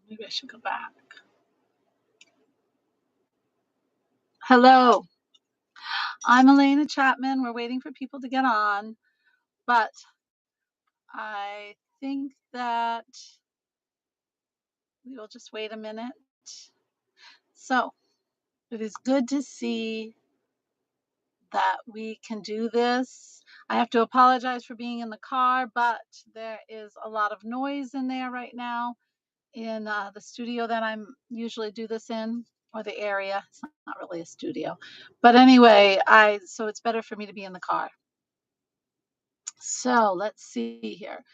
Maybe I should go back. Hello, I'm Alena Chapman. We're waiting for people to get on, but I think that we will just wait a minute. So it is good to see that we can do this. I have to apologize for being in the car, but there is a lot of noise in there right now in the studio that I'm usually do this in, or the area. It's not really a studio, but anyway, so it's better for me to be in the car. So let's see here.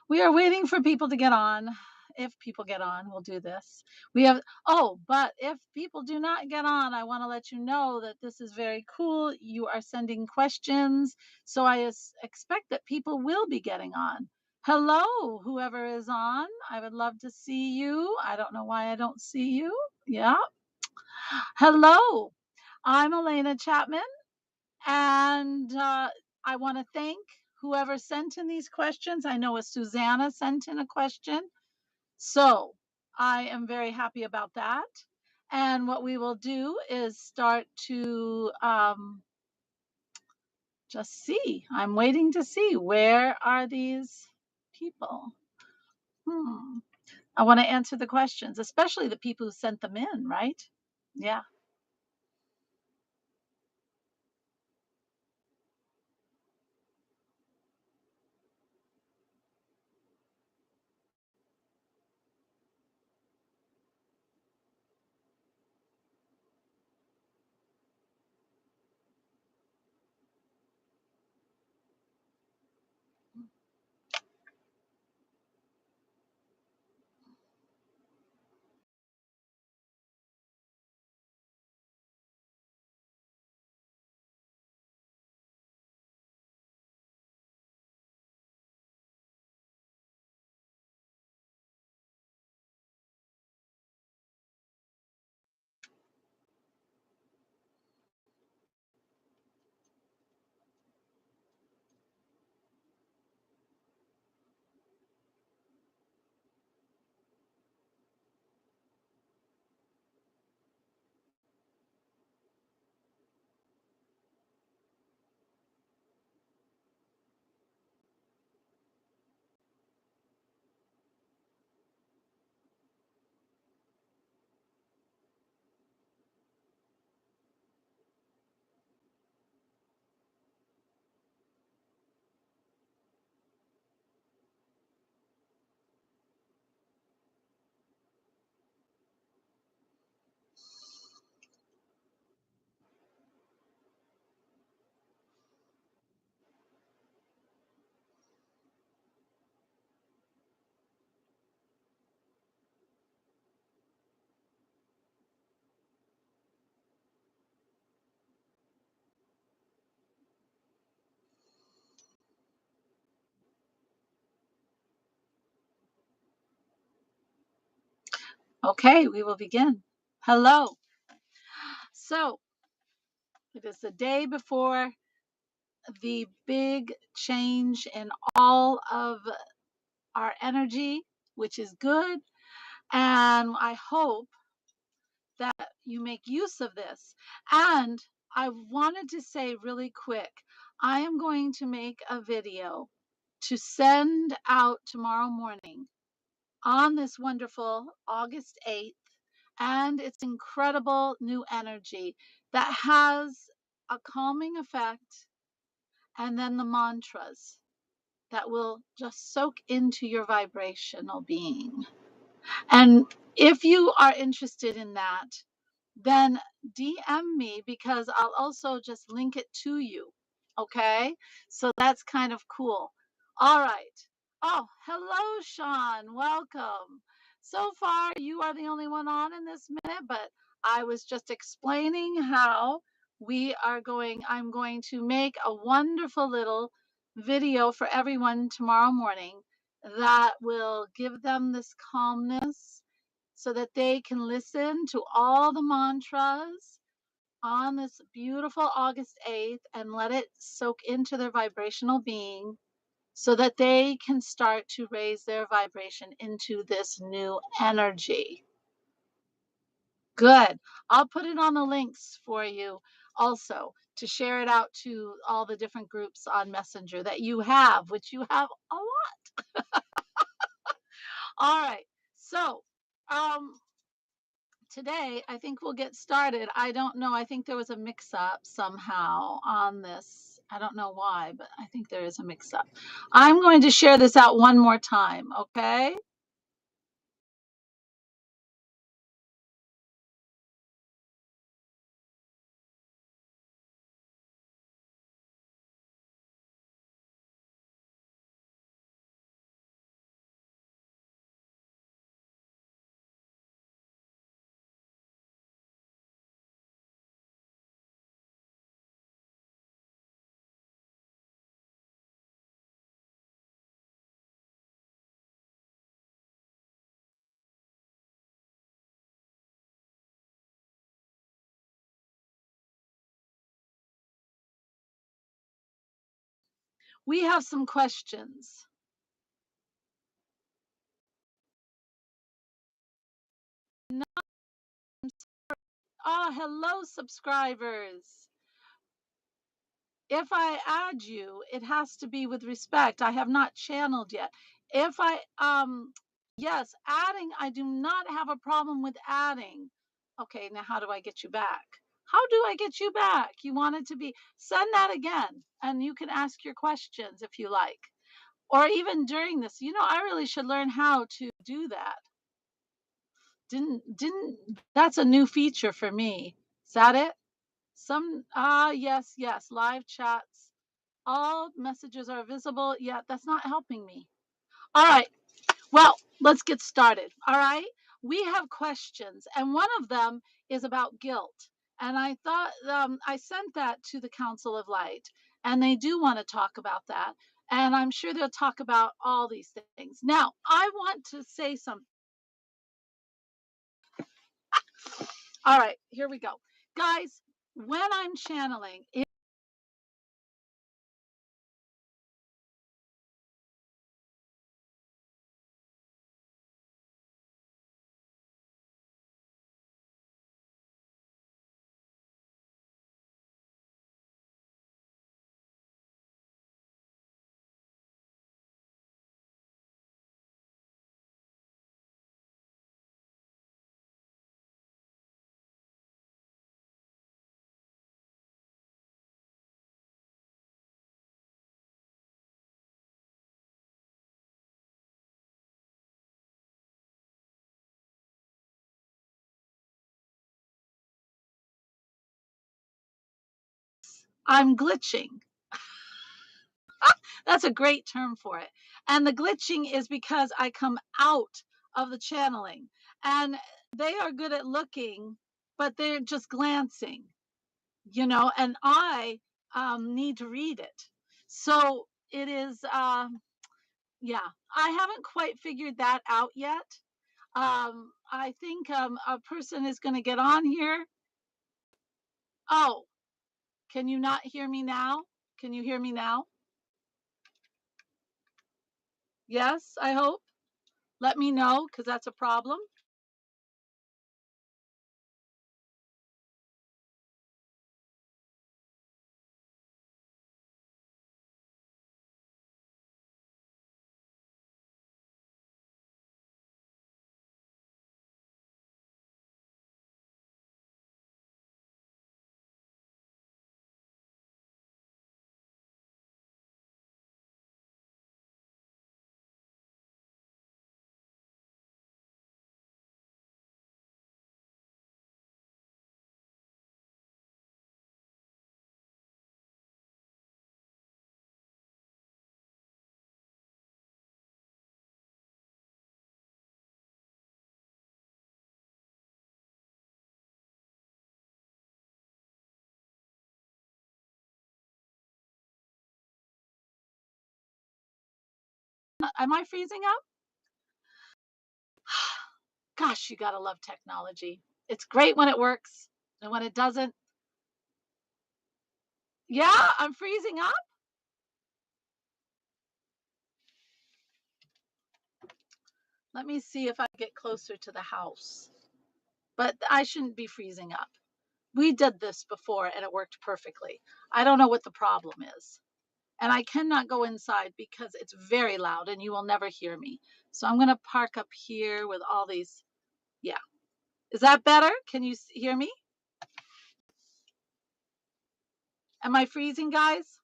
We are waiting for people to get on. If people get on, we'll do this. But if people do not get on, I want to let you know that this is very cool. You are sending questions. So expect that people will be getting on. Hello, whoever is on. I would love to see you. I don't know why I don't see you. Yeah. Hello, I'm Alena Chapman. And I want to thank whoever sent in these questions. I know a Susanna sent in a question. So I am very happy about that. And what we will do is start to just see. I'm waiting to see, where are these people? I want to answer the questions, especially the people who sent them in, right? Yeah. Okay, we will begin. Hello. So it is the day before the big change in all of our energy, which is good. And I hope that you make use of this. And I wanted to say really quick, I am going to make a video to send out tomorrow morning on this wonderful August 8th and its incredible new energy that has a calming effect, and then the mantras that will just soak into your vibrational being. And if you are interested in that, then DM me, because I'll also just link it to you. Okay? So that's kind of cool. All right. Oh, hello, Sean. Welcome. So far, you are the only one on in this minute, but I was just explaining how I'm going to make a wonderful little video for everyone tomorrow morning that will give them this calmness so that they can listen to all the mantras on this beautiful August 8th and let it soak into their vibrational being so that they can start to raise their vibration into this new energy. Good. I'll put it on the links for you also to share it out to all the different groups on Messenger that you have, which you have a lot. All right. So, um, today I think we'll get started. I don't know. I think there was a mix up somehow on this. I don't know why, but I think there is a mix up. I'm going to share this out one more time, okay? We have some questions. Oh, hello, subscribers. If I add you, it has to be with respect. I have not channeled yet. If I yes, adding, I do not have a problem with adding. Okay, now how do I get you back? How do I get you back? You wanted to be, send that again and you can ask your questions if you like. Or even during this, I really should learn how to do that. Didn't That's a new feature for me. Is that it? Yes, yes, live chats. All messages are visible. Yeah, that's not helping me. All right. Well, let's get started. All right. We have questions, and one of them is about guilt. And I thought I sent that to the Council of Light, and they do want to talk about that. And I'm sure they'll talk about all these things. Now, I want to say something. All right, here we go. Guys, when I'm channeling, I'm glitching. That's a great term for it. And the glitching is because I come out of the channeling and they are good at looking, but they're just glancing, and I need to read it. So it is, yeah, I haven't quite figured that out yet. I think a person is going to get on here. Oh, can you not hear me now? Can you hear me now? Yes, I hope. Let me know because that's a problem. Am I freezing up? Gosh, you gotta love technology. It's great when it works, and when it doesn't, yeah, I'm freezing up. Let me see if I get closer to the house. But I shouldn't be freezing up. We did this before and it worked perfectly. I don't know what the problem is. And I cannot go inside because it's very loud and you will never hear me. So I'm going to park up here with all these. Yeah. Is that better? Can you hear me? Am I freezing, guys?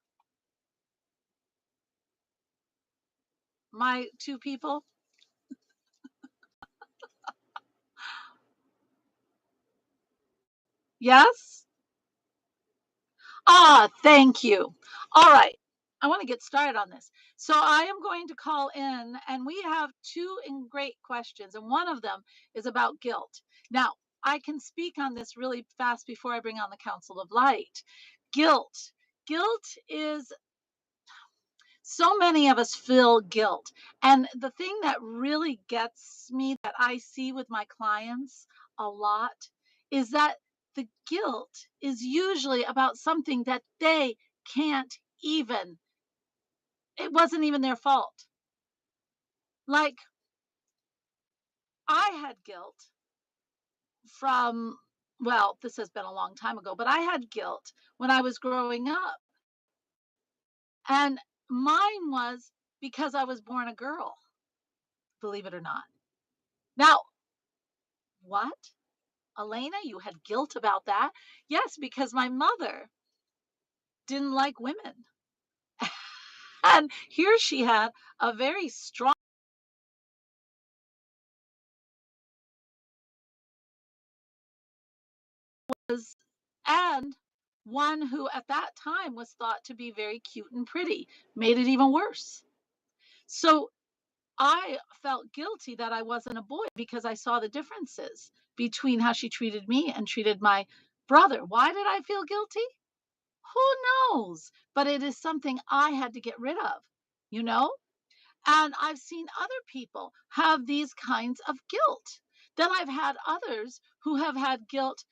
My two people? Yes? Ah, thank you. All right. I want to get started on this. So I am going to call in, and we have two great questions, and one of them is about guilt. Now, I can speak on this really fast before I bring on the Council of Light. Guilt. Guilt is so many of us feel guilt. And the thing that really gets me that I see with my clients a lot is that the guilt is usually about something that they can't even, it wasn't even their fault. Like I had guilt from, well, this has been a long time ago, but I had guilt when I was growing up. And mine was because I was born a girl, believe it or not. Now, what? Alena, you had guilt about that? Yes, because my mother didn't like women. And here she had a very strong and one who at that time was thought to be very cute and pretty, made it even worse. So I felt guilty that I wasn't a boy because I saw the differences between how she treated me and treated my brother. Why did I feel guilty? Who knows? But it is something I had to get rid of, you know? And I've seen other people have these kinds of guilt. Then I've had others who have had guilt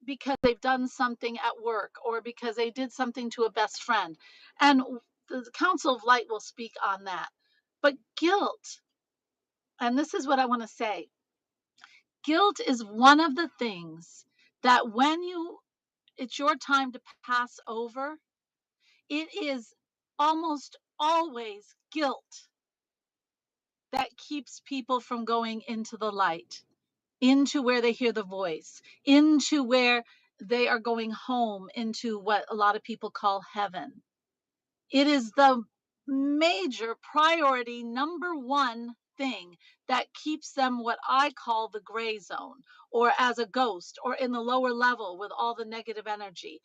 because they've done something at work or because they did something to a best friend. And the Council of Light will speak on that. But guilt, and this is what I want to say, guilt is one of the things that when it's your time to pass over, it is almost always guilt that keeps people from going into the light, into where they hear the voice, into where they are going home, into what a lot of people call heaven. It is the major priority, number one thing that keeps them what I call the gray zone, or as a ghost, or in the lower level with all the negative energy.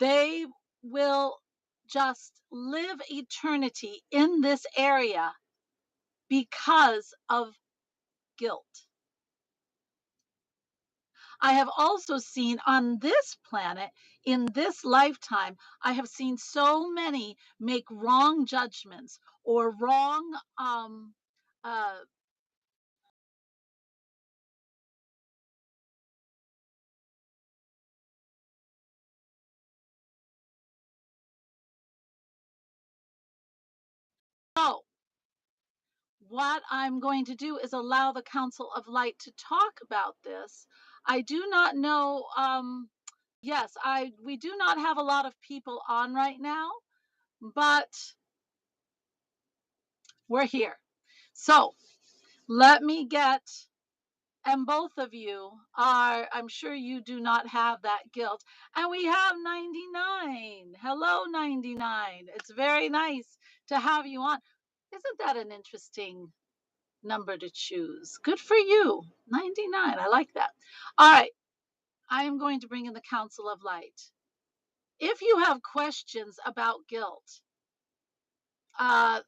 They will just live eternity in this area because of guilt. I have also seen on this planet, in this lifetime, I have seen so many make wrong judgments or wrong uh, so what I'm going to do is allow the Council of Light to talk about this. I do not know. Yes, I we do not have a lot of people on right now, but we're here. So let me get, and both of you are, I'm sure you do not have that guilt. And we have 99. Hello, 99. It's very nice to have you on. Isn't that an interesting number to choose? Good for you. 99. I like that. All right. I am going to bring in the Council of Light. If you have questions about guilt, uh,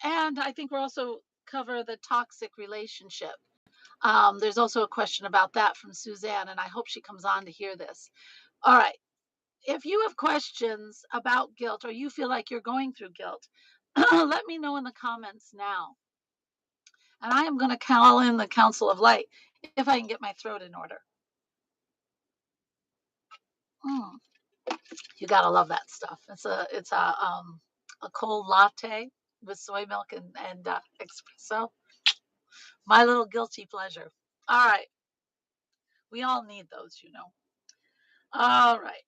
and I think we're also cover the toxic relationship. There's also a question about that from Suzanne, and I hope she comes on to hear this. All right. If you have questions about guilt or you feel like you're going through guilt, let me know in the comments now. And I am going to call in the Council of Light if I can get my throat in order. Mm, you gotta love that stuff. It's a cold latte with soy milk and espresso. My little guilty pleasure. All right. We all need those, you know. All right.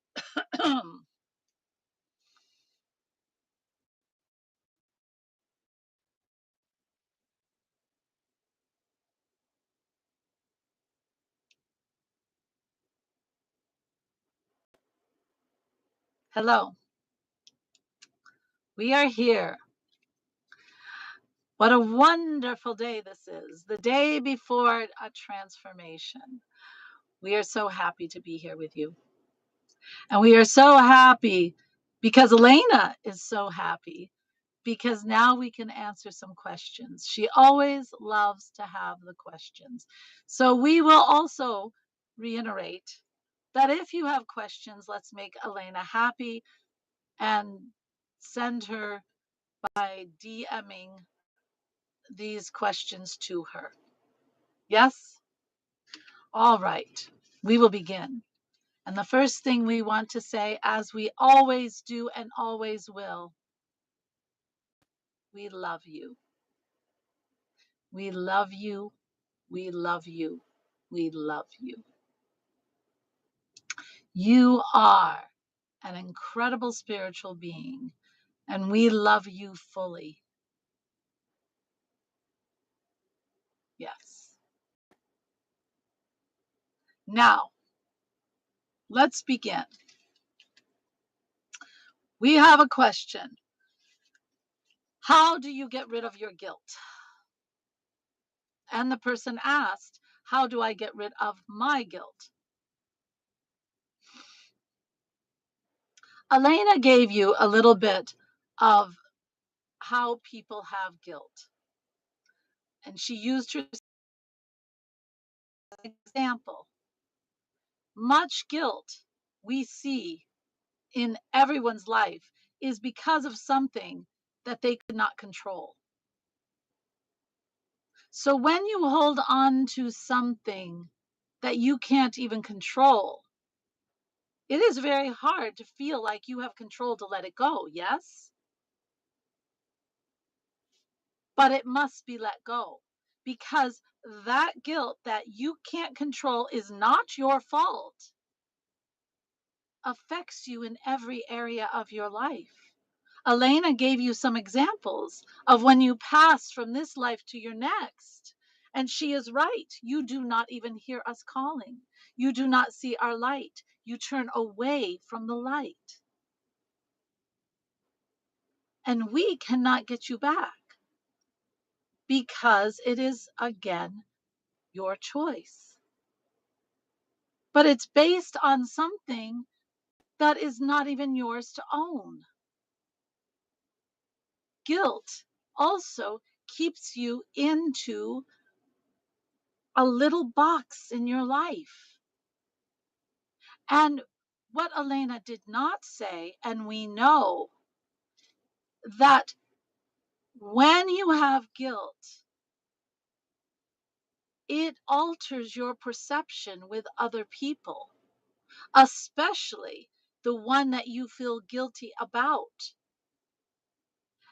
Hello. We are here. What a wonderful day this is. The day before a transformation. We are so happy to be here with you. And we are so happy because Alena is so happy because now we can answer some questions. She always loves to have the questions. So we will also reiterate that if you have questions, let's make Alena happy and send her by DMing these questions to her. Yes? All right. We will begin. And the first thing we want to say, as we always do and always will, we love you. We love you. We love you. We love you. You are an incredible spiritual being, and we love you fully. Yes. Now, let's begin. We have a question. How do you get rid of your guilt? And the person asked, how do I get rid of my guilt? Alena gave you a little bit of how people have guilt. And she used her example. Much guilt we see in everyone's life is because of something that they could not control. So when you hold on to something that you can't even control, it is very hard to feel like you have control to let it go, yes? But it must be let go because that guilt that you can't control is not your fault, affects you in every area of your life. Alena gave you some examples of when you passed from this life to your next. And she is right. You do not even hear us calling. You do not see our light. You turn away from the light. And we cannot get you back because it is, again, your choice. But it's based on something that is not even yours to own. Guilt also keeps you into a little box in your life. And what Alena did not say, and we know that when you have guilt, it alters your perception with other people, especially the one that you feel guilty about.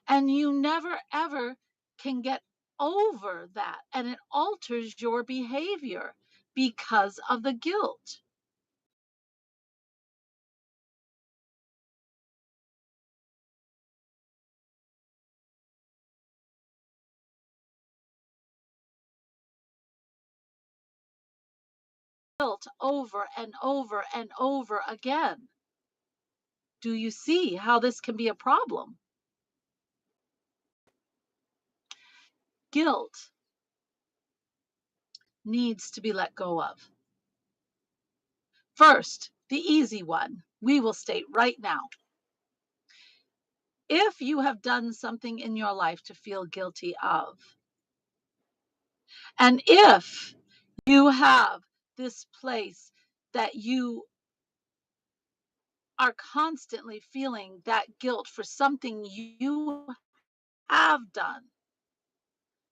And you never ever can get over that. And it alters your behavior because of the guilt. Guilt over and over and over again. Do you see how this can be a problem? Guilt needs to be let go of. First, the easy one, we will state right now. If you have done something in your life to feel guilty of, and if you have this place that you are constantly feeling that guilt for something you have done,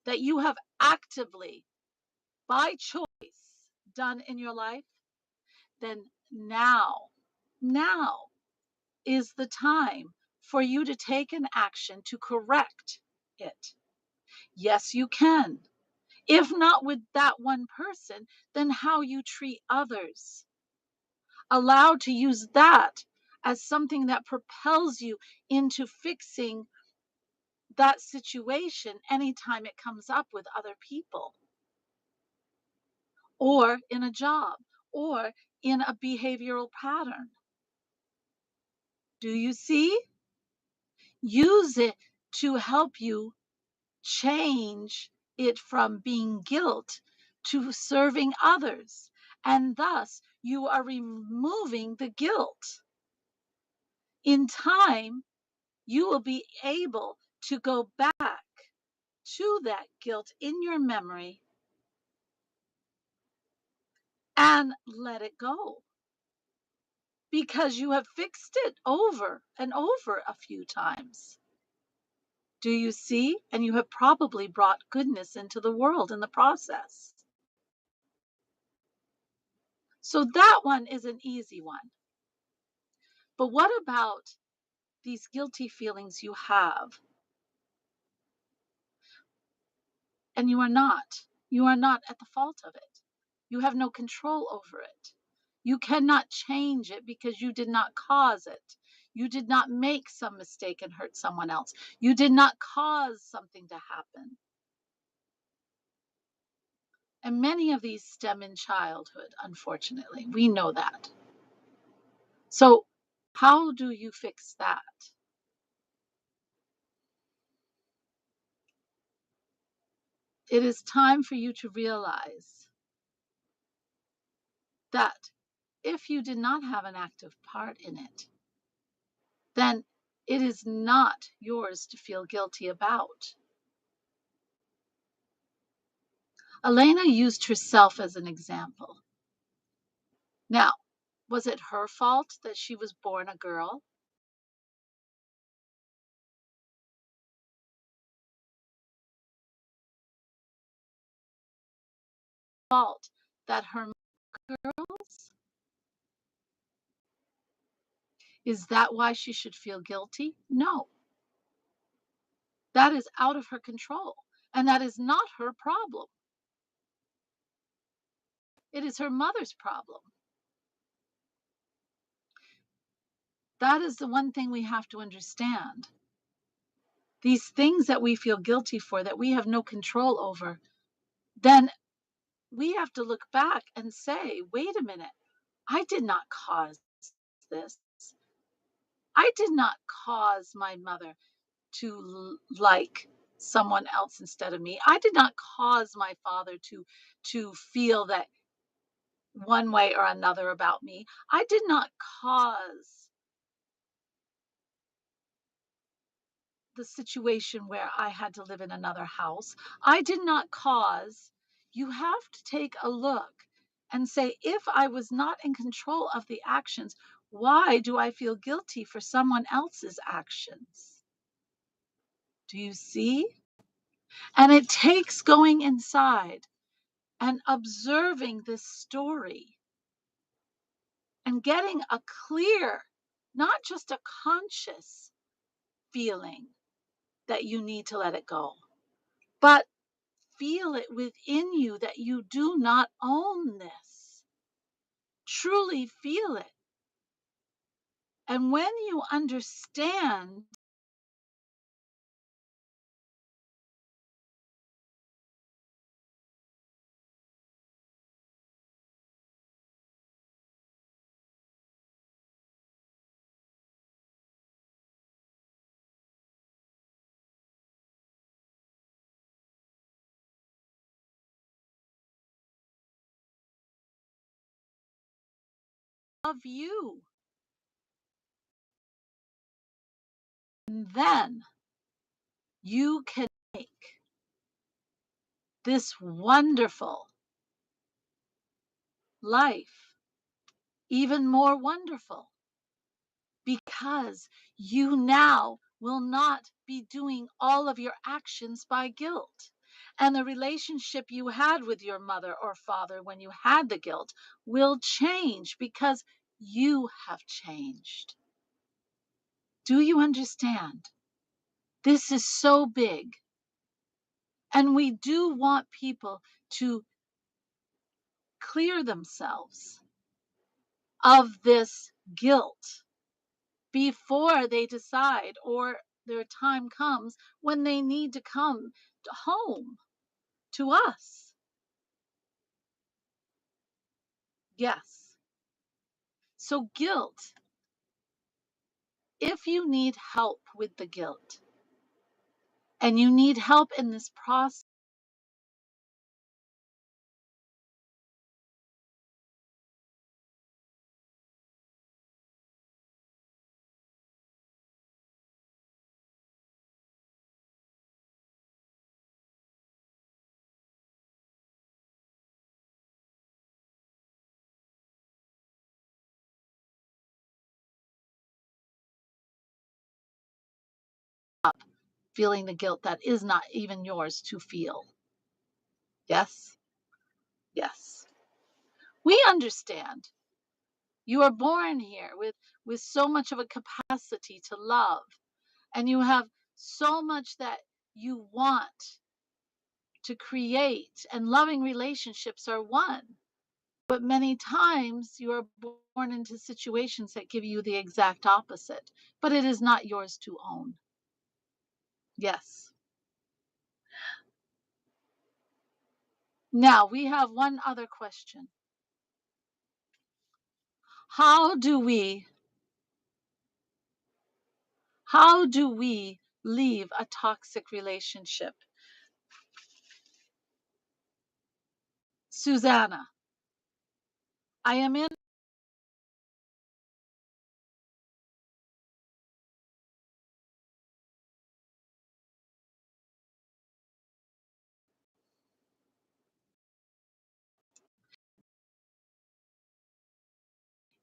that you have actively, by choice, done in your life, then now is the time for you to take an action to correct it. Yes, you can. If not with that one person, then how you treat others. Allow to use that as something that propels you into fixing that situation anytime it comes up with other people or in a job or in a behavioral pattern. Do you see? Use it to help you change it from being guilt to serving others. And thus, you are removing the guilt. In time, you will be able to go back to that guilt in your memory and let it go because you have fixed it over and over a few times. Do you see? And you have probably brought goodness into the world in the process. So that one is an easy one. But what about these guilty feelings you have? And you are not at the fault of it. You have no control over it. You cannot change it because you did not cause it. You did not make some mistake and hurt someone else. You did not cause something to happen. And many of these stem in childhood, unfortunately. We know that. So, how do you fix that? It is time for you to realize that if you did not have an active part in it, then it is not yours to feel guilty about. Alena used herself as an example. Now, was it her fault that she was born a girl? Fault that her girls? Is that why she should feel guilty? No. That is out of her control. And that is not her problem. It is her mother's problem. That is the one thing we have to understand. These things that we feel guilty for, that we have no control over, then we have to look back and say, wait a minute, I did not cause this. I did not cause my mother to like someone else instead of me. I did not cause my father to feel that one way or another about me. I did not cause the situation where I had to live in another house. I did not cause. You have to take a look and say, if I was not in control of the actions, why do I feel guilty for someone else's actions? Do you see? And it takes going inside and observing this story and getting a clear, not just a conscious feeling that you need to let it go, but feel it within you that you do not own this. Truly feel it. And when you understand of you, then you can make this wonderful life even more wonderful because you now will not be doing all of your actions by guilt. And the relationship you had with your mother or father when you had the guilt will change because you have changed. Do you understand? This is so big. And we do want people to clear themselves of this guilt before they decide, or their time comes when they need to come home to us. Yes. So guilt, if you need help with the guilt and you need help in this process, feeling the guilt that is not even yours to feel. Yes? Yes. We understand. You are born here with so much of a capacity to love, and you have so much that you want to create, and loving relationships are one. But many times you are born into situations that give you the exact opposite, but it is not yours to own. Yes. Now we have one other question. How do we how do we leave a toxic relationship? Susanna, I am in.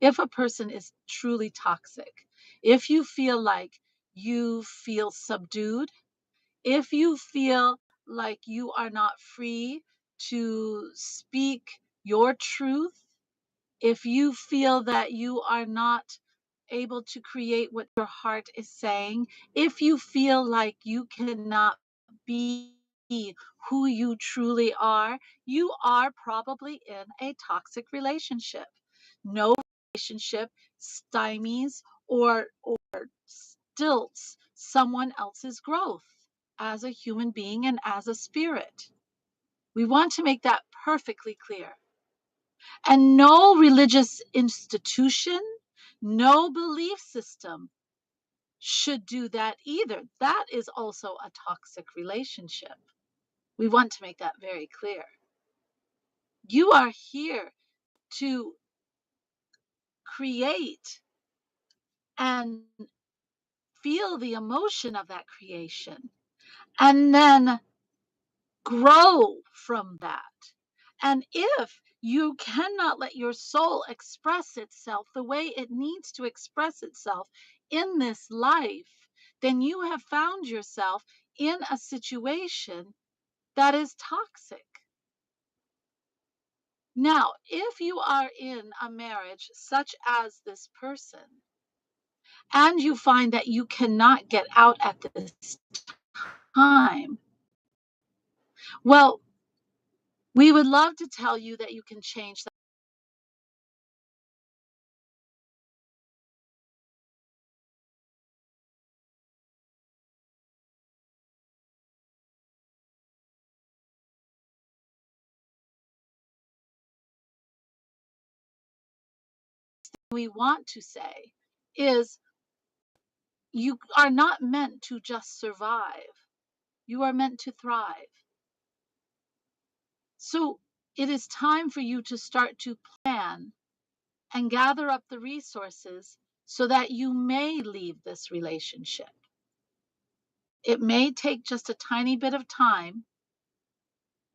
If a person is truly toxic, if you feel like you feel subdued, if you feel like you are not free to speak your truth, if you feel that you are not able to create what your heart is saying, if you feel like you cannot be who you truly are, you are probably in a toxic relationship. No relationship stymies or stilts someone else's growth as a human being and as a spirit. We want to make that perfectly clear. And no religious institution, no belief system should do that either. That is also a toxic relationship. We want to make that very clear. You are here to create and feel the emotion of that creation and then grow from that. And if you cannot let your soul express itself the way it needs to express itself in this life, then you have found yourself in a situation that is toxic. Now, if you are in a marriage such as this person, and you find that you cannot get out at this time, well, we would love to tell you that you can change that. We want to say is you are not meant to just survive. You are meant to thrive. So it is time for you to start to plan and gather up the resources so that you may leave this relationship. It may take just a tiny bit of time,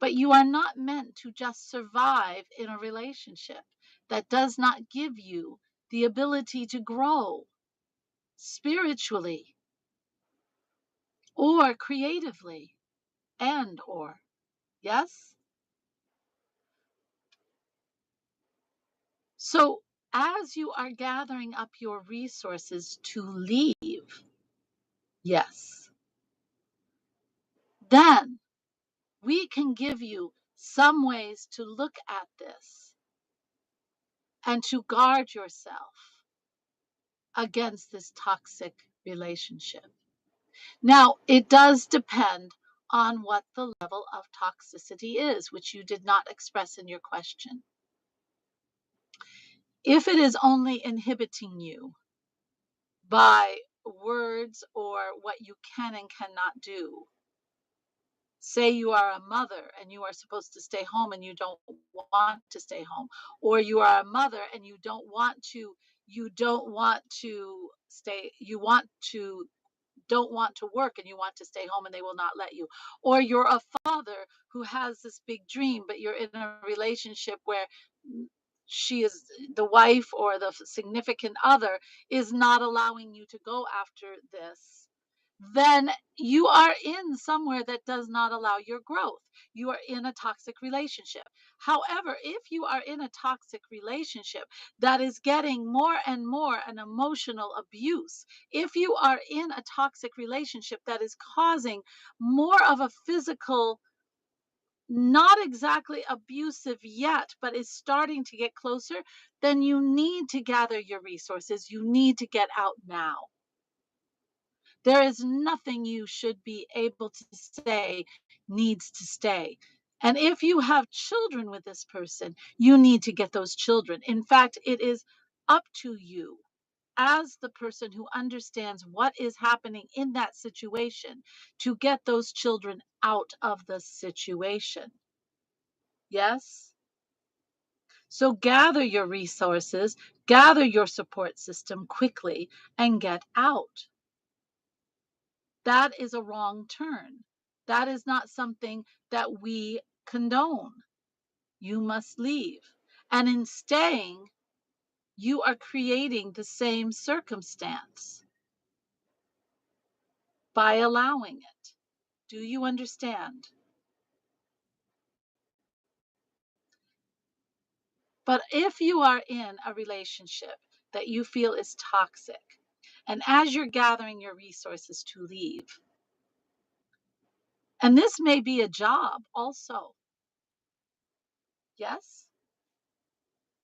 but you are not meant to just survive in a relationship that does not give you the ability to grow spiritually or creatively and or yes. So as you are gathering up your resources to leave, yes, then We can give you some ways to look at this and to guard yourself against this toxic relationship. Now, it does depend on what the level of toxicity is, which you did not express in your question. If it is only inhibiting you by words or what you can and cannot do, say you are a mother and you are supposed to stay home and you don't want to stay home, or you are a mother and you don't want to stay, you want to don't want to work and you want to stay home and they will not let you, or you're a father who has this big dream but you're in a relationship where she is the wife or the significant other is not allowing you to go after this, then you are in somewhere that does not allow your growth. You are in a toxic relationship. However, if you are in a toxic relationship that is getting more and more an emotional abuse, if you are in a toxic relationship that is causing more of a physical, not exactly abusive yet, but is starting to get closer, then you need to gather your resources. You need to get out now. There is nothing you should be able to say needs to stay. And if you have children with this person, you need to get those children. In fact, it is up to you as the person who understands what is happening in that situation to get those children out of the situation. Yes? So gather your resources, gather your support system quickly, and get out. That is a wrong turn. That is not something that we condone. You must leave. And in staying, you are creating the same circumstance by allowing it. Do you understand? But if you are in a relationship that you feel is toxic, and as you're gathering your resources to leave, and this may be a job also, yes,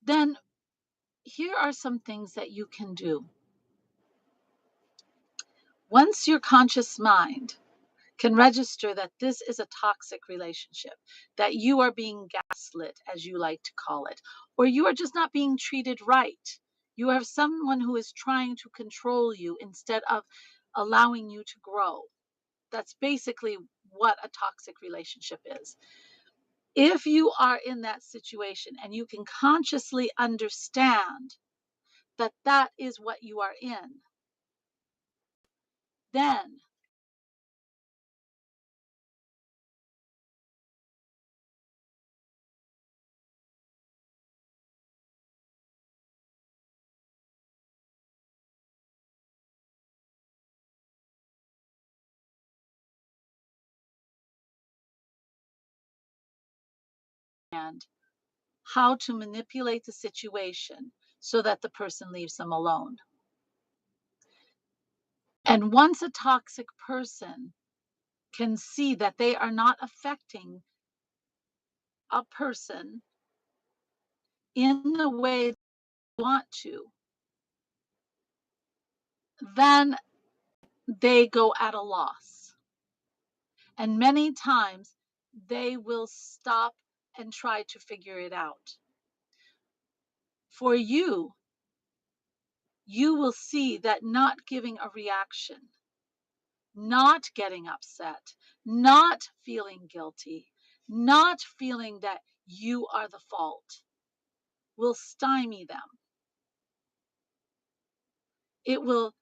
then here are some things that you can do. Once your conscious mind can register that this is a toxic relationship, that you are being gaslit, as you like to call it, or you are just not being treated right, you have someone who is trying to control you instead of allowing you to grow. That's basically what a toxic relationship is. If you are in that situation and you can consciously understand that that is what you are in, then and how to manipulate the situation so that the person leaves them alone. And once a toxic person can see that they are not affecting a person in the way they want to, then they go at a loss. And many times they will stop and try to figure it out. For you, you will see that not giving a reaction, not getting upset, not feeling guilty, not feeling that you are the fault will stymie them. It will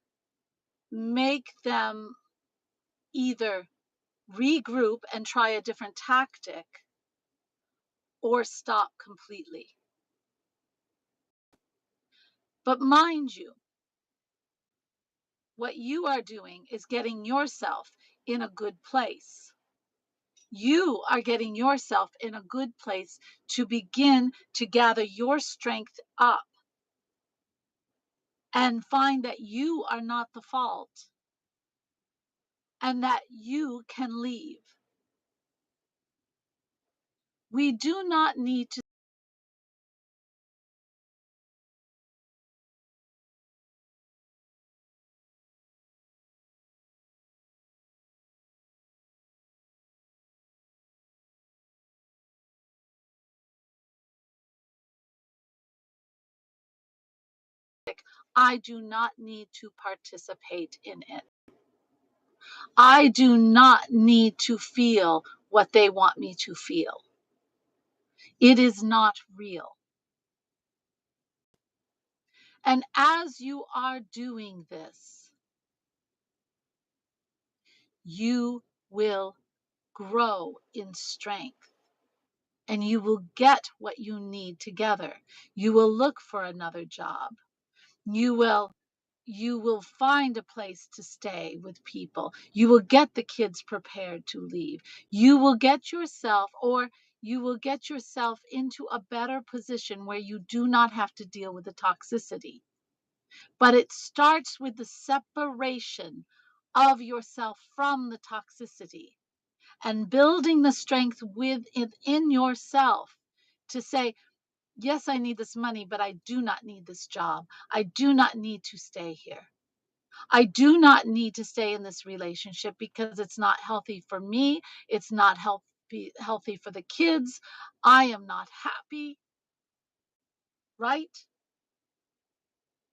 make them either regroup and try a different tactic or stop completely. But mind you, what you are doing is getting yourself in a good place. You are getting yourself in a good place to begin to gather your strength up and find that you are not the fault and that you can leave. We do not need to. I do not need to participate in it. I do not need to feel what they want me to feel. It is not real. And as you are doing this, you will grow in strength and you will get what you need together. You will look for another job. You will find a place to stay with people. You will get the kids prepared to leave. You will get yourself into a better position where you do not have to deal with the toxicity. But it starts with the separation of yourself from the toxicity and building the strength within yourself to say, yes, I need this money, but I do not need this job. I do not need to stay here. I do not need to stay in this relationship because it's not healthy for me. It's not healthy for the kids. I am not happy. Right?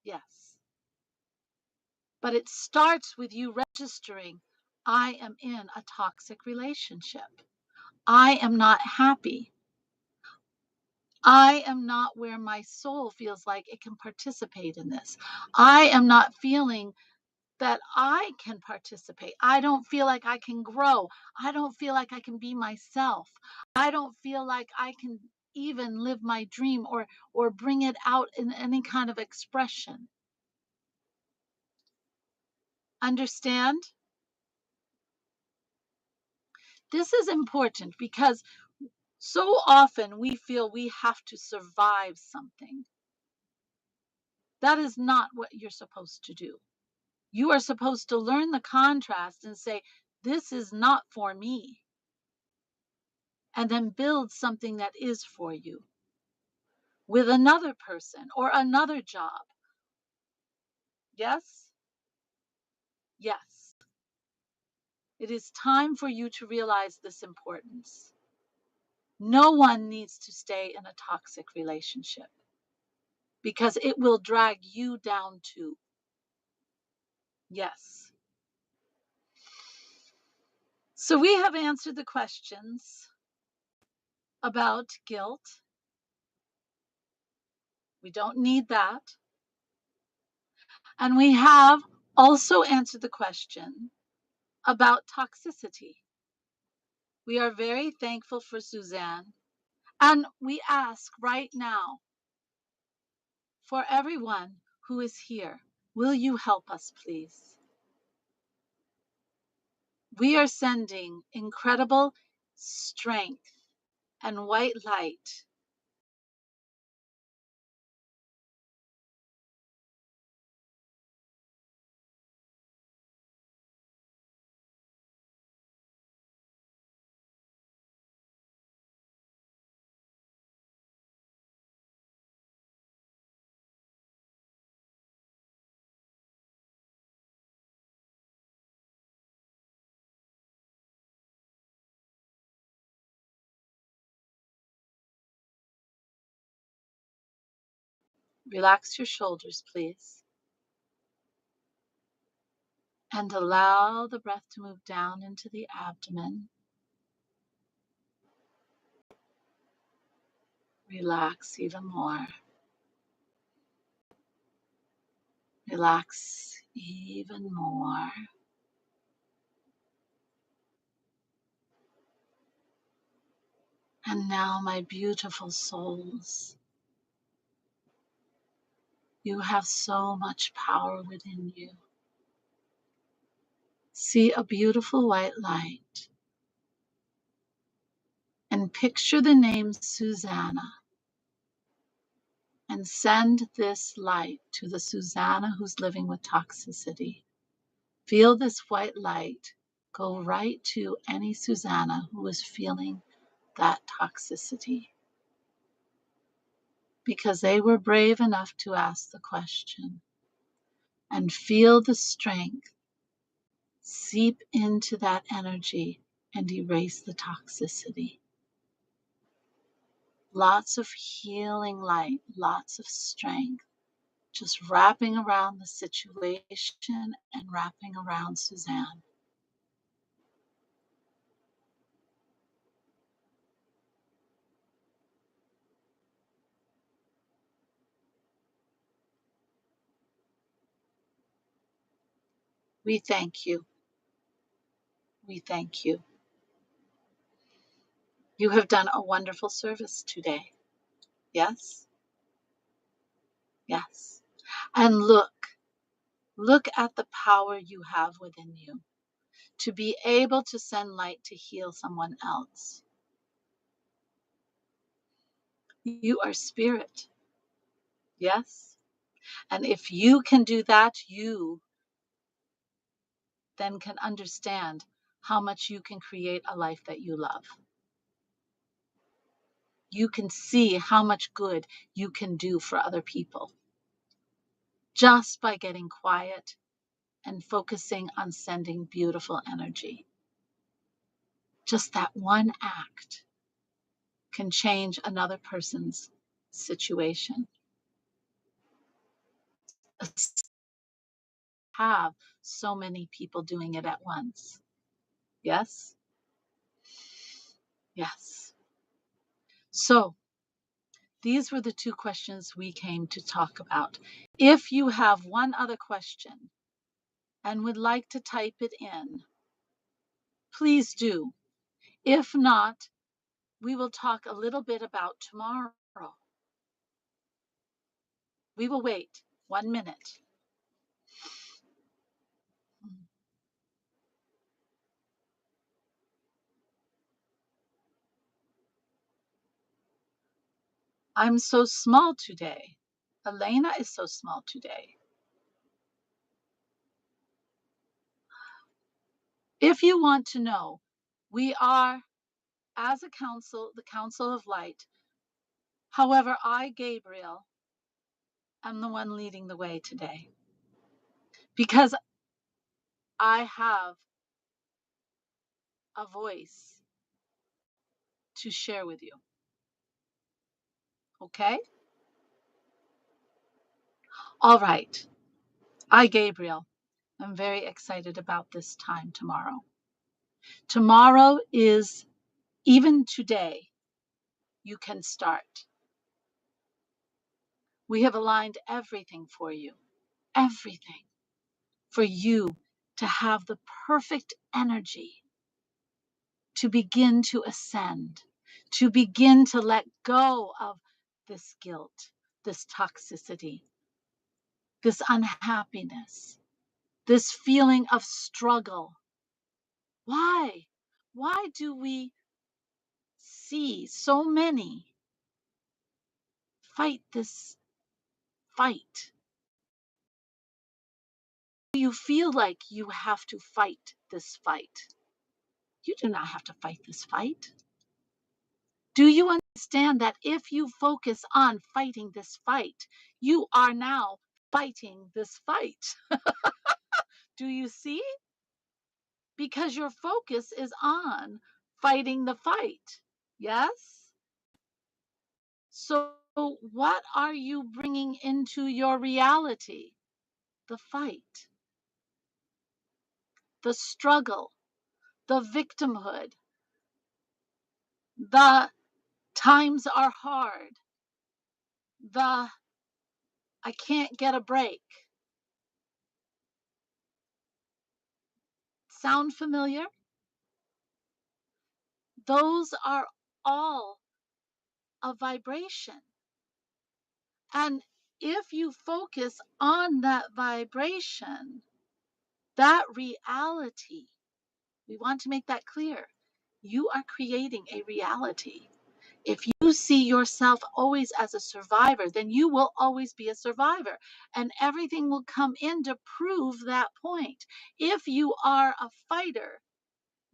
Yes. But it starts with you registering, I am in a toxic relationship. I am not happy. I am not where my soul feels like it can participate in this. I am not feeling that I can participate. I don't feel like I can grow. I don't feel like I can be myself. I don't feel like I can even live my dream or bring it out in any kind of expression. Understand? This is important because so often we feel we have to survive something. That is not what you're supposed to do. You are supposed to learn the contrast and say, this is not for me. And then build something that is for you with another person or another job. Yes? Yes. It is time for you to realize this importance. No one needs to stay in a toxic relationship because it will drag you down too. Yes. So we have answered the questions about guilt. We don't need that. And we have also answered the question about toxicity. We are very thankful for Suzanne. And we ask right now for everyone who is here, will you help us, please? We are sending incredible strength and white light. Relax your shoulders, please. And allow the breath to move down into the abdomen. Relax even more. Relax even more. And now, my beautiful souls, you have so much power within you. See a beautiful white light and picture the name Susanna and send this light to the Susanna who's living with toxicity. Feel this white light go right to any Susanna who is feeling that toxicity because they were brave enough to ask the question and feel the strength seep into that energy and erase the toxicity. Lots of healing light, lots of strength, just wrapping around the situation and wrapping around Suzanne. We thank you. We thank you. You have done a wonderful service today. Yes? Yes. And look at the power you have within you to be able to send light to heal someone else. You are spirit. Yes? And if you can do that, you then can understand how much you can create a life that you love. You can see how much good you can do for other people just by getting quiet and focusing on sending beautiful energy. Just that one act can change another person's situation. Have so many people doing it at once. Yes? Yes. So, these were the two questions we came to talk about. If you have one other question and would like to type it in, please do. If not, we will talk a little bit about tomorrow. We will wait 1 minute. I'm so small today. Alena is so small today. If you want to know, we are, as a council, the Council of Light. However, I, Gabriel, am the one leading the way today because I have a voice to share with you. Okay? All right. I, Gabriel, am very excited about this time tomorrow. Tomorrow is, even today, you can start. We have aligned everything for you, everything for you to have the perfect energy to begin to ascend, to begin to let go of this guilt, this toxicity, this unhappiness, this feeling of struggle. Why? Why do we see so many fight this fight? Do you feel like you have to fight this fight? You do not have to fight this fight. Do you understand that if you focus on fighting this fight, you are now fighting this fight? Do you see? Because your focus is on fighting the fight. Yes? So, what are you bringing into your reality? The fight, the struggle, the victimhood, the times are hard, the I can't get a break. Sound familiar? Those are all a vibration. And if you focus on that vibration, that reality, we want to make that clear. You are creating a reality. If you see yourself always as a survivor, then you will always be a survivor. And everything will come in to prove that point. If you are a fighter,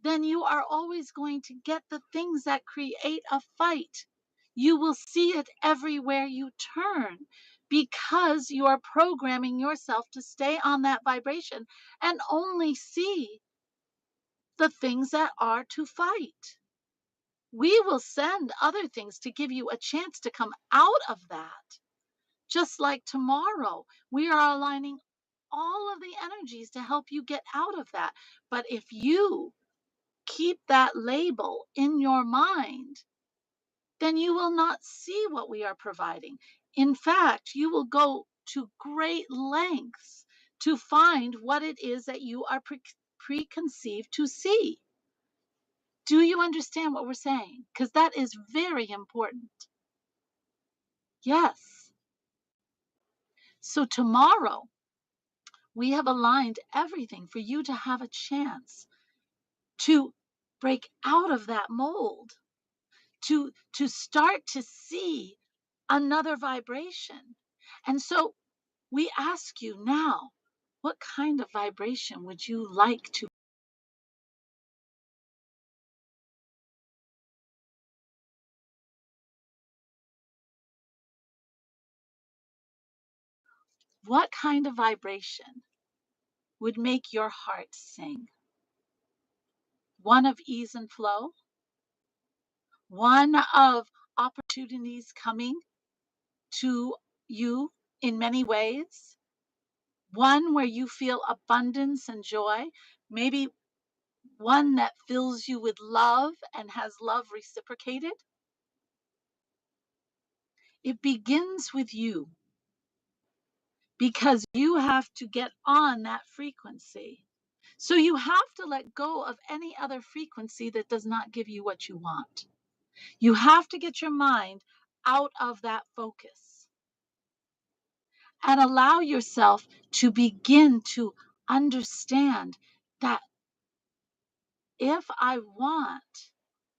then you are always going to get the things that create a fight. You will see it everywhere you turn because you are programming yourself to stay on that vibration and only see the things that are to fight. We will send other things to give you a chance to come out of that. Just like tomorrow, we are aligning all of the energies to help you get out of that. But if you keep that label in your mind, then you will not see what we are providing. In fact, you will go to great lengths to find what it is that you are preconceived to see. Do you understand what we're saying? Because that is very important. Yes. So tomorrow, we have aligned everything for you to have a chance to break out of that mold, to start to see another vibration. And so we ask you now, what kind of vibration would you like to? What kind of vibration would make your heart sing? One of ease and flow, one of opportunities coming to you in many ways, one where you feel abundance and joy, maybe one that fills you with love and has love reciprocated. It begins with you because you have to get on that frequency. So you have to let go of any other frequency that does not give you what you want. You have to get your mind out of that focus and allow yourself to begin to understand that if I want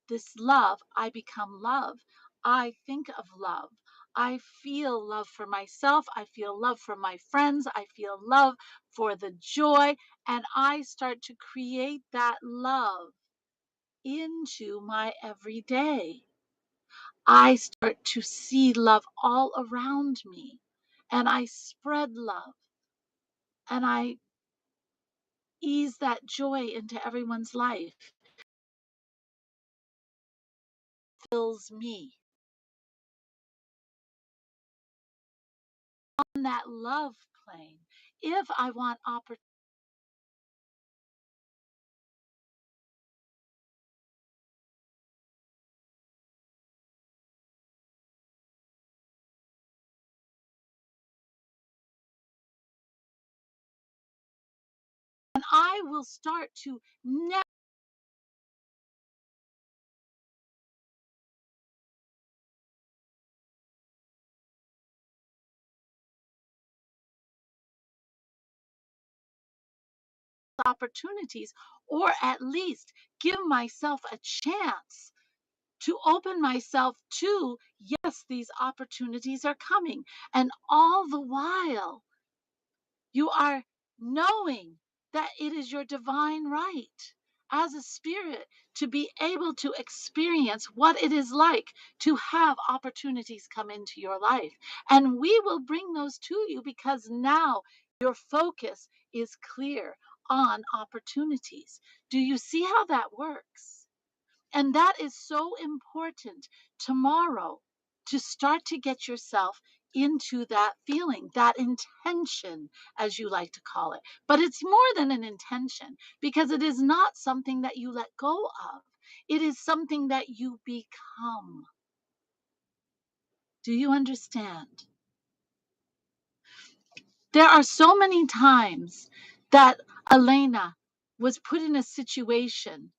this love, I become love. I think of love. I feel love for myself. I feel love for my friends. I feel love for the joy. And I start to create that love into my everyday. I start to see love all around me. And I spread love. And I ease that joy into everyone's life. It fills me. On that love plane, if I want opportunity, and I will start to never opportunities, or at least give myself a chance to open myself to, yes, these opportunities are coming. And all the while, you are knowing that it is your divine right as a spirit to be able to experience what it is like to have opportunities come into your life. And we will bring those to you because now your focus is clear on opportunities. Do you see how that works? And that is so important tomorrow to start to get yourself into that feeling, that intention, as you like to call it. But it's more than an intention because it is not something that you let go of, it is something that you become. Do you understand? There are so many times that Alena was put in a situation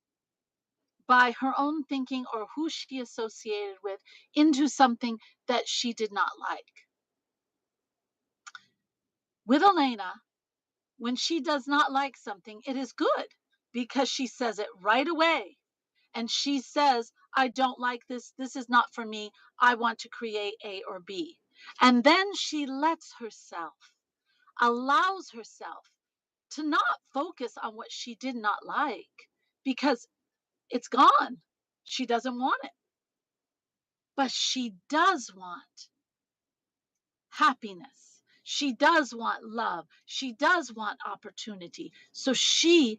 by her own thinking or who she associated with into something that she did not like. With Alena, when she does not like something, it is good because she says it right away. And she says, I don't like this. This is not for me. I want to create A or B. And then she lets herself, allows herself to not focus on what she did not like because It's gone. She doesn't want it. But she does want happiness. She does want love. She does want opportunity. So she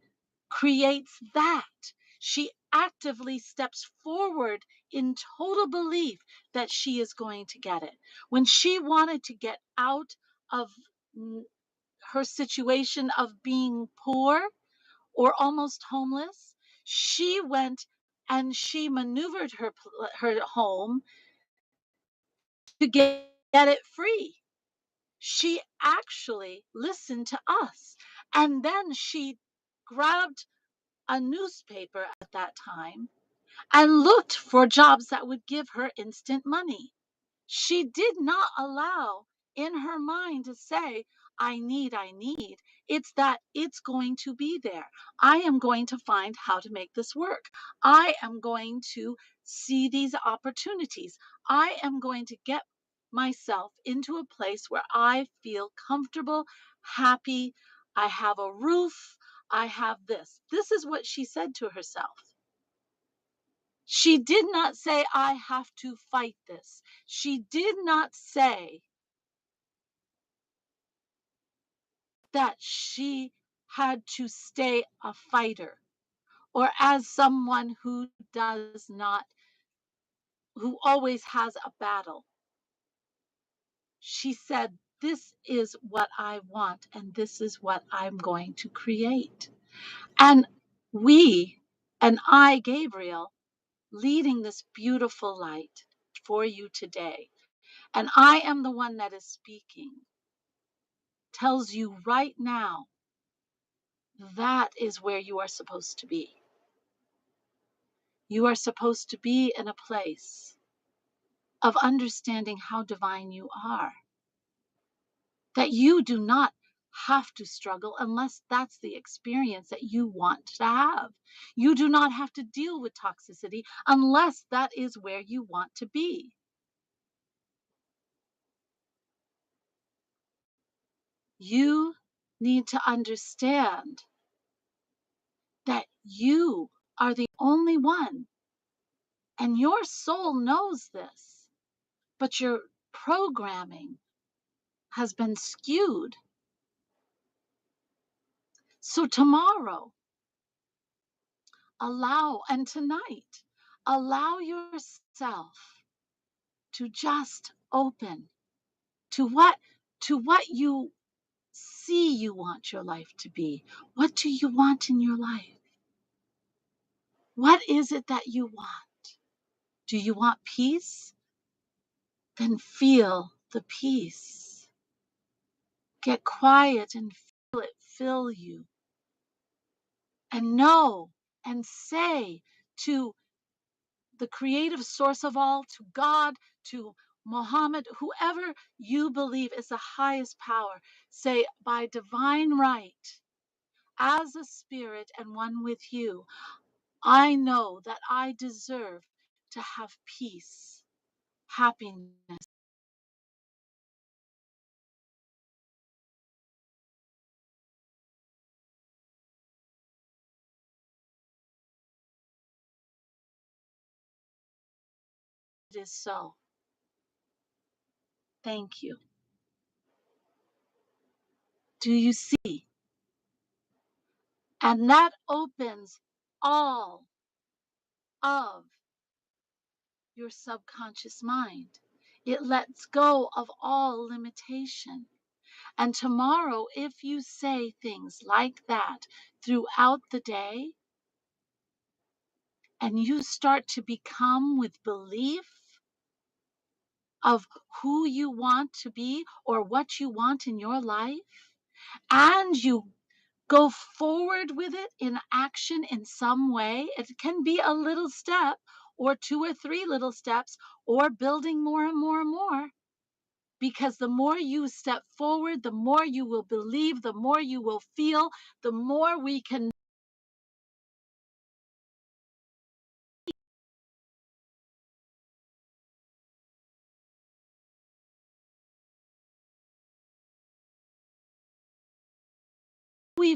creates that. She actively steps forward in total belief that she is going to get it. When she wanted to get out of her situation of being poor or almost homeless, she went and she maneuvered her home to get it free. She actually listened to us. And then she grabbed a newspaper at that time and looked for jobs that would give her instant money. She did not allow in her mind to say, I need, I need. It's that it's going to be there. I am going to find how to make this work. I am going to see these opportunities. I am going to get myself into a place where I feel comfortable, happy. I have a roof. I have this. This is what she said to herself. She did not say, I have to fight this. She did not say that she had to stay a fighter or as someone who does not, who always has a battle. She said, this is what I want and this is what I'm going to create. And we, and I, Gabriel, leading this beautiful light for you today, and I am the one that is speaking, tells you right now that is where you are supposed to be. You are supposed to be in a place of understanding how divine you are, that you do not have to struggle unless that's the experience that you want to have. You do not have to deal with toxicity unless that is where you want to be. You need to understand that you are the only one, and your soul knows this, but your programming has been skewed. So tomorrow, and tonight, allow yourself to just open to what you see you want your life to be. What do you want in your life? What is it that you want? Do you want peace? Then feel the peace. Get quiet and feel it fill you. And know and say to the creative source of all, to God, to Muhammad, whoever you believe is the highest power, say, by divine right, as a spirit and one with you, I know that I deserve to have peace, happiness. It is so. Thank you. Do you see? And that opens all of your subconscious mind. It lets go of all limitation. And tomorrow, if you say things like that throughout the day, and you start to become with belief of who you want to be or what you want in your life, and you go forward with it in action in some way, it can be a little step or two or three little steps or building more and more and more. Because the more you step forward, the more you will believe, the more you will feel, the more we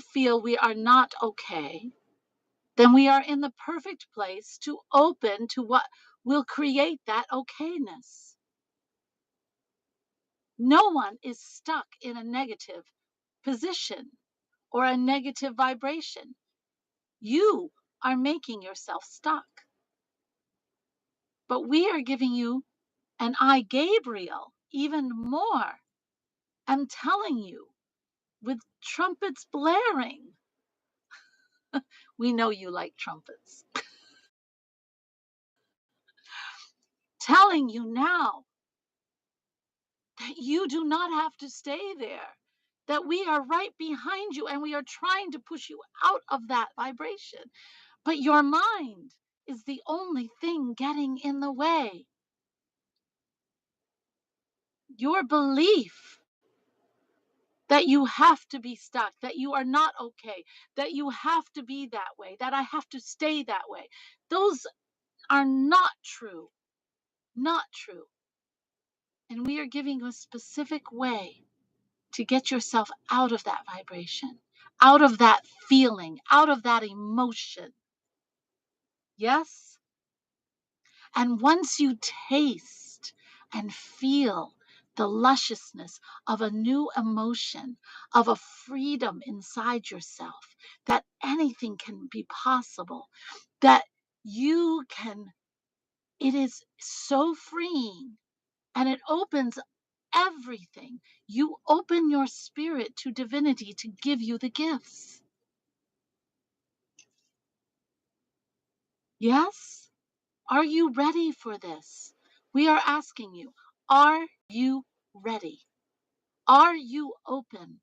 feel we are not okay, then we are in the perfect place to open to what will create that okayness. No one is stuck in a negative position or a negative vibration. You are making yourself stuck. But we are giving you, and I, Gabriel, even more. I'm telling you, with trumpets blaring. We know you like trumpets. Telling you now that you do not have to stay there, that we are right behind you and we are trying to push you out of that vibration. But your mind is the only thing getting in the way. Your belief that you have to be stuck, that you are not okay, that you have to be that way, that I have to stay that way. Those are not true. Not true. And we are giving you a specific way to get yourself out of that vibration, out of that feeling, out of that emotion. Yes? And once you taste and feel the lusciousness of a new emotion, of a freedom inside yourself, that anything can be possible, that you can, it is so freeing and it opens everything. You open your spirit to divinity to give you the gifts. Yes? Are you ready for this? We are asking you, are you ready? Are you open?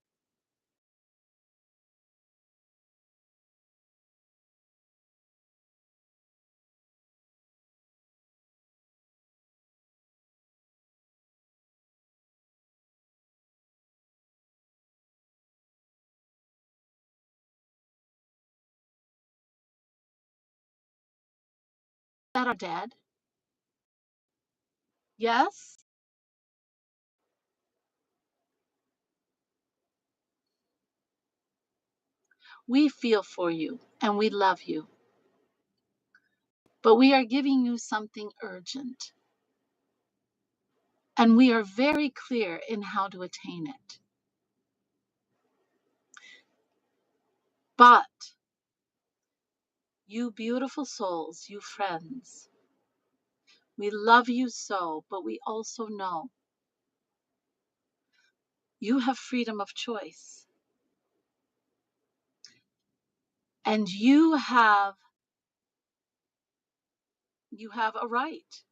That are dead? Yes? We feel for you and we love you, but we are giving you something urgent. And we are very clear in how to attain it. But you beautiful souls, you friends, we love you so, but we also know you have freedom of choice. And you have a right.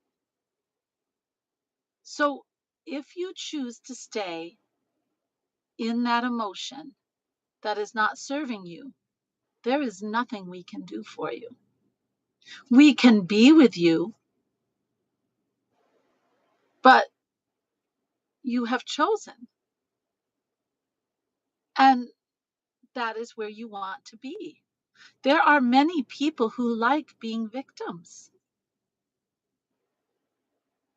So if you choose to stay in that emotion that is not serving you, there is nothing we can do for you. We can be with you, but you have chosen. And that is where you want to be. There are many people who like being victims.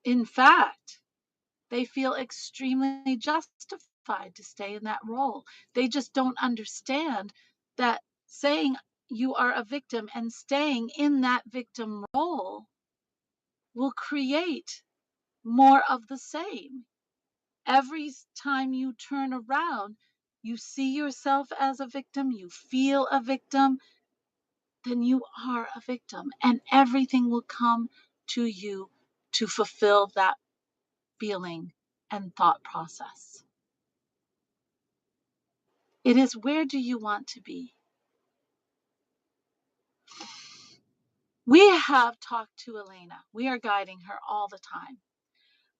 In fact, they feel extremely justified to stay in that role. They just don't understand that saying you are a victim and staying in that victim role will create more of the same. Every time you turn around, you see yourself as a victim, you feel a victim, then you are a victim, and everything will come to you to fulfill that feeling and thought process. It is, where do you want to be? We have talked to Alena. We are guiding her all the time.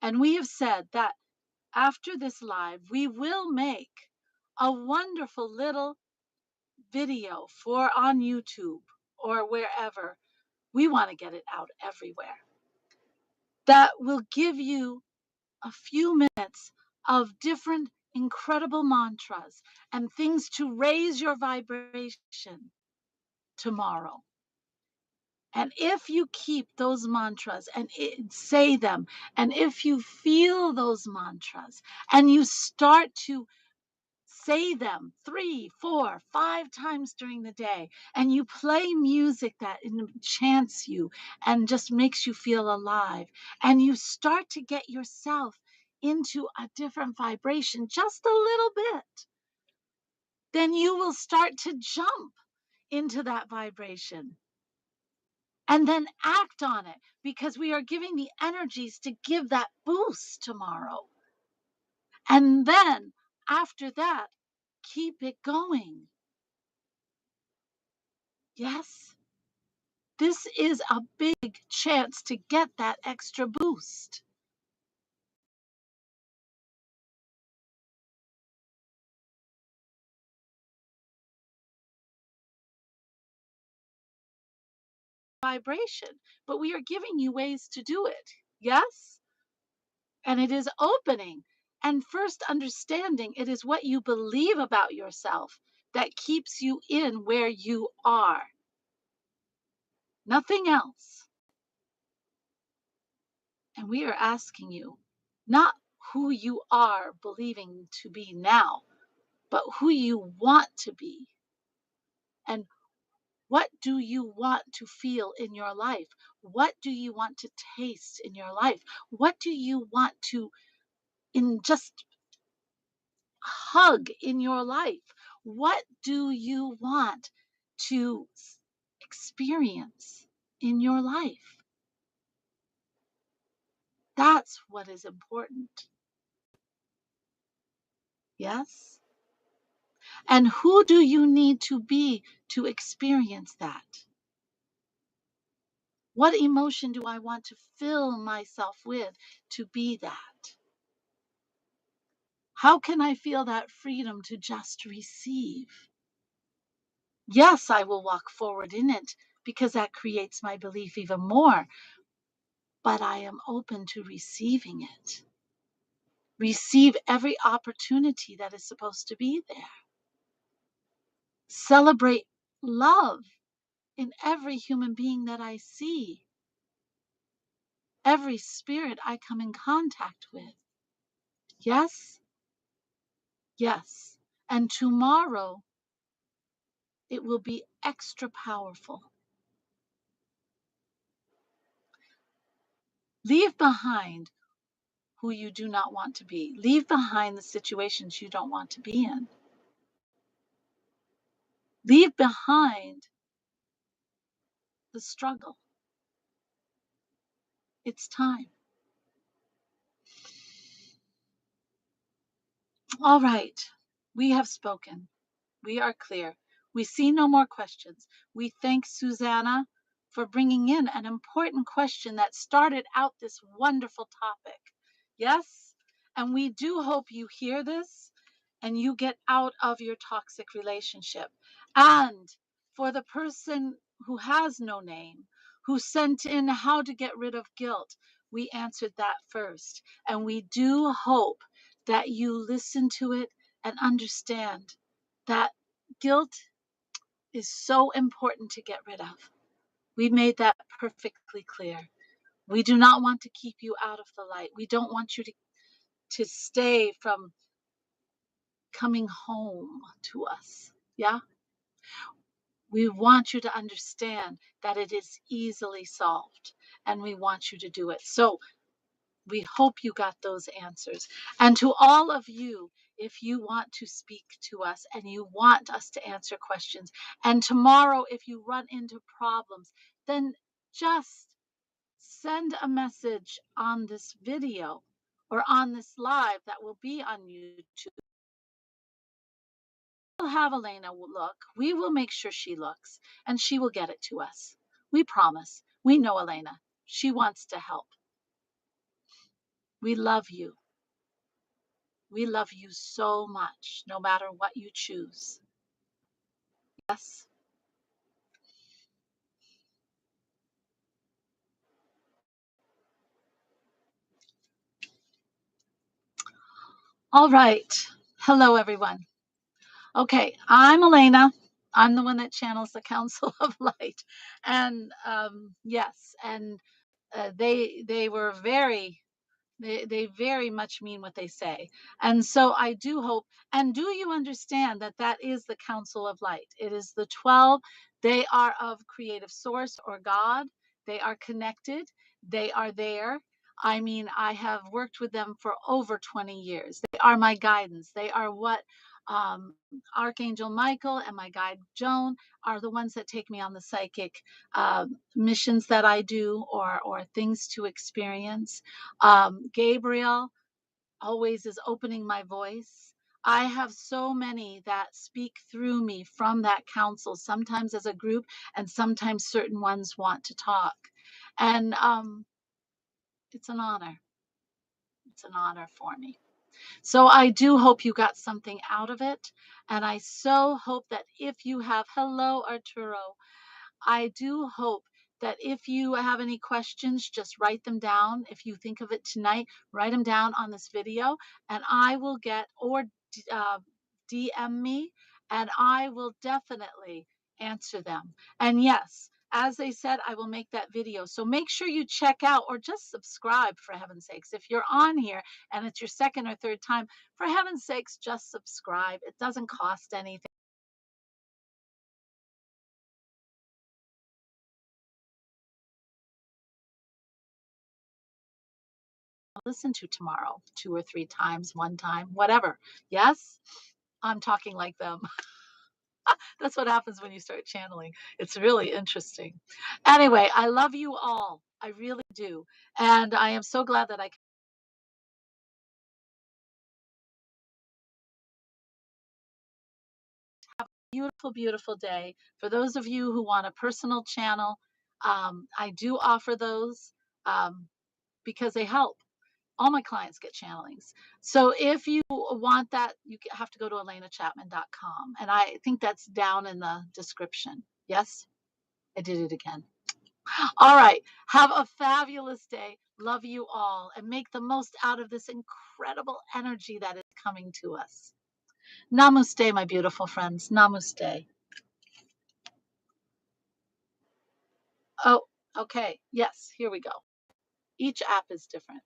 And we have said that after this live, we will make a wonderful little video for on YouTube or wherever. We want to get it out everywhere. That will give you a few minutes of different incredible mantras and things to raise your vibration tomorrow. And if you keep those mantras and say them, and if you feel those mantras and you start to say them 3, 4, 5 times during the day, and you play music that enchants you and just makes you feel alive, and you start to get yourself into a different vibration just a little bit, then you will start to jump into that vibration and then act on it, because we are giving the energies to give that boost tomorrow. And then after that, keep it going. Yes, this is a big chance to get that extra boost. Vibration, but we are giving you ways to do it. Yes? And it is opening. And first understanding it is what you believe about yourself that keeps you in where you are. Nothing else. And we are asking you not who you are believing to be now, but who you want to be. And what do you want to feel in your life? What do you want to taste in your life? What do you want to just hug in your life? What do you want to experience in your life? That's what is important. Yes? And who do you need to be to experience that? What emotion do I want to fill myself with to be that? How can I feel that freedom to just receive? Yes, I will walk forward in it because that creates my belief even more, but I am open to receiving it. Receive every opportunity that is supposed to be there. Celebrate love in every human being that I see, every spirit I come in contact with. Yes, yes. And tomorrow it will be extra powerful. Leave behind who you do not want to be. Leave behind the situations you don't want to be in. Leave behind the struggle. It's time. All right. We have spoken. We are clear. We see no more questions. We thank Susanna for bringing in an important question that started out this wonderful topic. Yes? And we do hope you hear this and you get out of your toxic relationship. And for the person who has no name, who sent in how to get rid of guilt, we answered that first. And we do hope that you listen to it and understand that guilt is so important to get rid of. We made that perfectly clear. We do not want to keep you out of the light. We don't want you to stay from coming home to us. Yeah? We want you to understand that it is easily solved and we want you to do it. So we hope you got those answers. And to all of you, if you want to speak to us and you want us to answer questions, and tomorrow, if you run into problems, then just send a message on this video or on this live that will be on YouTube. We'll have Alena look. We will make sure she looks and she will get it to us. We promise. We know Alena. She wants to help. We love you. We love you so much, no matter what you choose. Yes. All right. Hello, everyone. Okay, I'm Alena. I'm the one that channels the Council of Light, and yes, and they were very They very much mean what they say. And so I do hope, and do you understand that that is the Council of Light? It is the 12. They are of creative source or God. They are connected. They are there. I mean, I have worked with them for over 20 years. They are my guidance. They are what um, Archangel Michael and my guide Joan are the ones that take me on the psychic missions that I do, or things to experience. Gabriel always is opening my voice. I have so many that speak through me from that council, sometimes as a group, and sometimes certain ones want to talk. And it's an honor. It's an honor for me. So I do hope you got something out of it. And I so hope that if you have, hello, Arturo, I do hope that if you have any questions, just write them down. If you think of it tonight, write them down on this video, and I will get, or uh, DM me, and I will definitely answer them. And yes, as they said, I will make that video. So make sure you check out, or just subscribe, for heaven's sakes. If you're on here and it's your second or third time, for heaven's sakes, just subscribe. It doesn't cost anything. Listen to tomorrow 2 or 3 times, one time, whatever. Yes, I'm talking like them. That's what happens when you start channeling. It's really interesting. Anyway, I love you all. I really do. And I am so glad that I can have a beautiful, beautiful day. For those of you who want a personal channel, I do offer those um, because they help. All my clients get channelings. So if you want that, you have to go to alenachapman.com. And I think that's down in the description. Yes, I did it again. All right. Have a fabulous day. Love you all, and make the most out of this incredible energy that is coming to us. Namaste, my beautiful friends. Namaste. Oh, okay. Yes, here we go. Each app is different.